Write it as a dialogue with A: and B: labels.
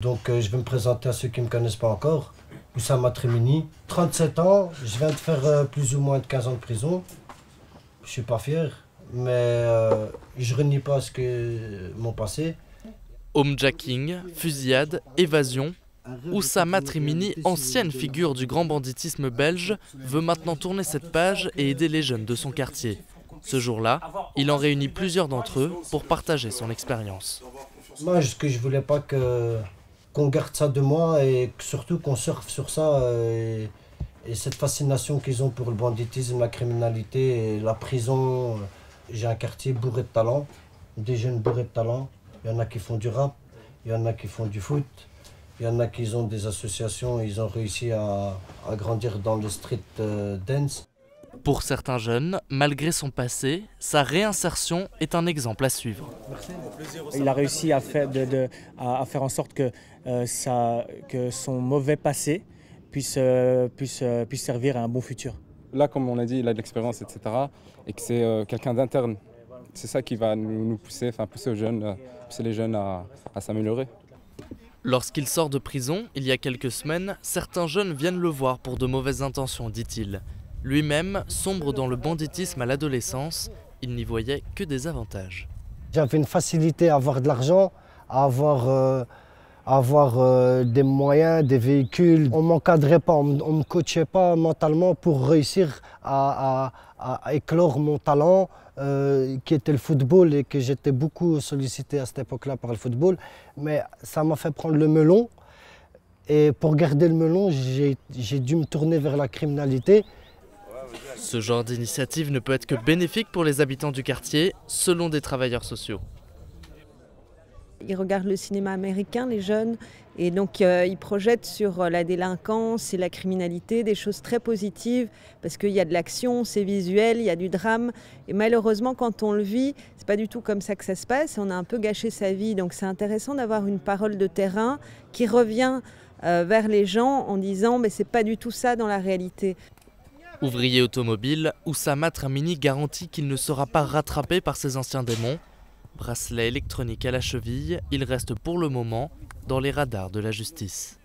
A: Donc je vais me présenter à ceux qui ne me connaissent pas encore. Oussama Trémini, 37 ans, je viens de faire plus ou moins de 15 ans de prison. Je suis pas fier, mais je renie pas mon passé.
B: Homejacking, fusillade, évasion. Oussama Trémini, ancienne figure du grand banditisme belge, veut maintenant tourner cette page et aider les jeunes de son quartier. Ce jour-là, il en réunit plusieurs d'entre eux pour partager son expérience.
A: Moi, ce que je voulais pas qu'on garde ça de moi et surtout qu'on surfe sur ça et cette fascination qu'ils ont pour le banditisme, la criminalité et la prison. J'ai un quartier bourré de talent, des jeunes bourrés de talent. Il y en a qui font du rap, il y en a qui font du foot, il y en a qui ont des associations, ils ont réussi à grandir dans le street dance.
B: Pour certains jeunes, malgré son passé, sa réinsertion est un exemple à suivre.
C: Il a réussi à faire en sorte que son mauvais passé puisse servir à un bon futur.
D: Là, comme on a dit, il a de l'expérience, etc. Et que c'est quelqu'un d'interne. C'est ça qui va nous pousser, pousser les jeunes à s'améliorer.
B: Lorsqu'il sort de prison, il y a quelques semaines, certains jeunes viennent le voir pour de mauvaises intentions, dit-il. Lui-même sombre dans le banditisme à l'adolescence, il n'y voyait que des avantages.
A: J'avais une facilité à avoir de l'argent, à avoir des moyens, des véhicules. On ne m'encadrait pas, on ne me coachait pas mentalement pour réussir à éclore mon talent qui était le football et que j'étais beaucoup sollicité à cette époque-là par le football. Mais ça m'a fait prendre le melon et pour garder le melon, j'ai dû me tourner vers la criminalité.
B: Ce genre d'initiative ne peut être que bénéfique pour les habitants du quartier, selon des travailleurs sociaux.
E: Ils regardent le cinéma américain, les jeunes, et donc ils projettent sur la délinquance et la criminalité des choses très positives, parce qu'il y a de l'action, c'est visuel, il y a du drame. Et malheureusement, quand on le vit, c'est pas du tout comme ça que ça se passe, et on a un peu gâché sa vie. Donc c'est intéressant d'avoir une parole de terrain qui revient vers les gens en disant mais c'est pas du tout ça dans la réalité.
B: Ouvrier automobile, Oussama Trémini garantit qu'il ne sera pas rattrapé par ses anciens démons. Bracelet électronique à la cheville, il reste pour le moment dans les radars de la justice.